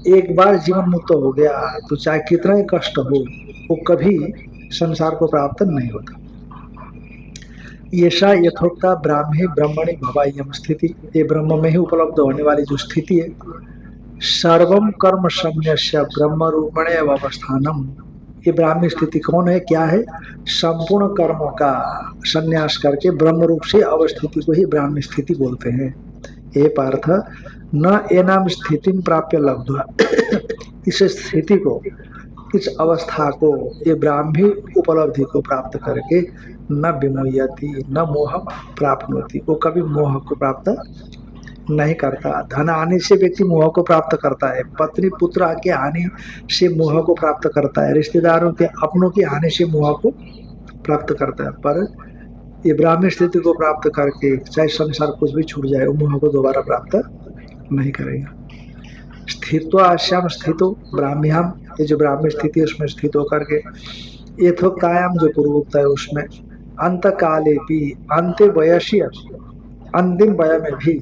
एक बार जीवन मुक्त हो गया तो चाहे कितना ही कष्ट हो, वो कभी संसार को प्राप्त नहीं होता। ऐसा यथोक्ता ब्राह्मी ब्रह्मणि भवायम स्थिति, ये ब्रह्म में ही उपलब्ध होने वाली जो स्थिति है, सर्वम कर्म संन्यास्य ब्रह्म रूपणे अवस्थानम, ये ब्राह्मी स्थिति कौन है, क्या है? संपूर्ण कर्मों का संन्यास करके ब्रह्म रूप से अवस्थिति को ही ब्राह्मी स्थिति बोलते हैं। ये पार्थ न एनाम स्थिति प्राप्य लब्ध्वा, इस स्थिति को, इस अवस्था को, ये ब्राह्मी उपलब्धि को प्राप्त करके न विमोयति न मोह प्राप्त होती, वो कभी मोह को प्राप्त नहीं करता। धन आने से व्यक्ति मोह को प्राप्त करता है, पत्नी पुत्र के आने से मोह को प्राप्त करता है, रिश्तेदारों के अपनों के आने से मोह को प्राप्त करता है, पर ये ब्राह्मी स्थिति को प्राप्त करके चाहे संसार कुछ भी छूट जाए, वो मोह को दोबारा प्राप्त नहीं करेगा। स्थितो आश्याम स्थितो ब्राह्म्याम, ये जो ब्राह्मी स्थिति है उसमें स्थित होकर के यथोक्तायाम जो पूर्वोक्त है उसमें अंत काले भी अंत्य वयसी, अंतिम वय में भी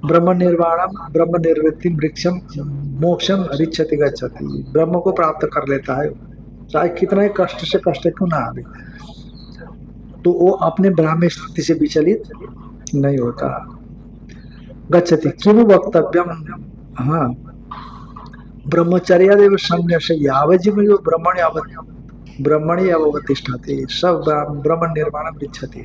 ब्रह्म निर्वाणम ब्रह्म निर्वृत्ति वृक्षम मोक्षम रिच्छति गच्छति, ब्रह्म को प्राप्त कर लेता है, चाहे कितना ही कष्ट से कष्ट क्यों ना आवे, तो वो अपने ब्राह्मी स्थिति से विचलित नहीं होता। गच्छति किमु वक्तव्यम, हाँ, ब्रह्मचर्यादेव संन्यास यावजीव जो ब्रह्मणि अवतिष्ठति सब ब्रह्म निर्माणम इच्छति,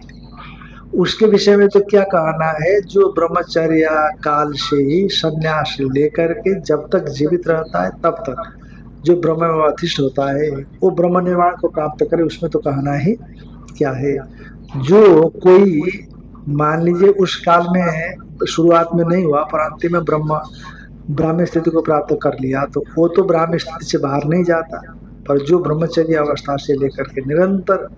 उसके विषय में तो क्या कहना है, जो ब्रह्मचर्य काल से ही संन्यास लेकर के जब तक जीवित रहता है तब तक जो ब्रह्म में अवतिष्ठ होता है वो ब्रह्म निर्वाण को प्राप्त करे, उसमें तो कहना ही क्या है। जो कोई मान लीजिए उस काल में शुरुआत में नहीं हुआ पर अंतिम में ब्राह्मी स्थिति को प्राप्त कर लिया, तो वो तो ब्राह्मी स्थिति से बाहर नहीं जाता, पर जो ब्रह्मचर्य अवस्था से लेकर के निरंतर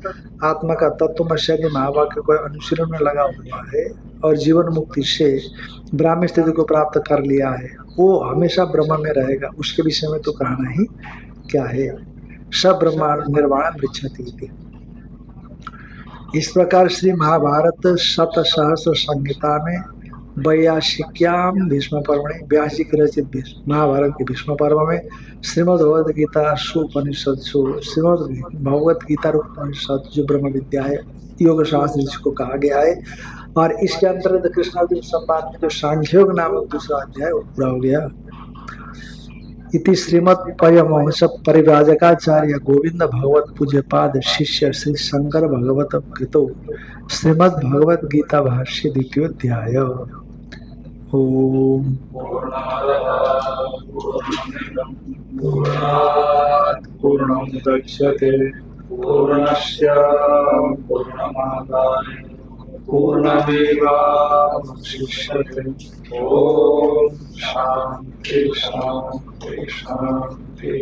आत्मा का तत्वमर्शर्य महावाक्य को अनुशीलन में लगा हुआ है और जीवन मुक्ति से ब्राह्मी स्थिति को प्राप्त कर लिया है, वो हमेशा ब्रह्म में रहेगा, उसके विषय में तो कहना ही क्या है। सब ब्रह्म निर्वाण पृच्छति, इस प्रकार श्री महाभारत शतसहस्र संहिता में 82 भीष्म पर्वणि, 82 की रचित महाभारत के भीष्म पर्व में श्रीमद् भगवद गीता सुपनिषदसु, श्रीमद् भगवद गीता उपनिषद जो ब्रह्म विद्या है, योग शास्त्र जिसको कहा गया है, और इसके अंतर्गत कृष्णार्जुन संवाद में जो सांख्योग नामक दूसरा अध्याय पूरा हो गया। इति श्रीमद् परमहंस परिव्राजकाचार्य गोविंद भगवत पूज्यपाद शिष्य श्री शंकर भगवत कृतो श्रीमद् भगवद गीता भाष्य द्वितीयोध्याय। ओम पूर्णमुदच्यते पूर्णस्य पूर्णमादाय पूर्णमेवावशिष्यते। ओम शांति शांति शांति।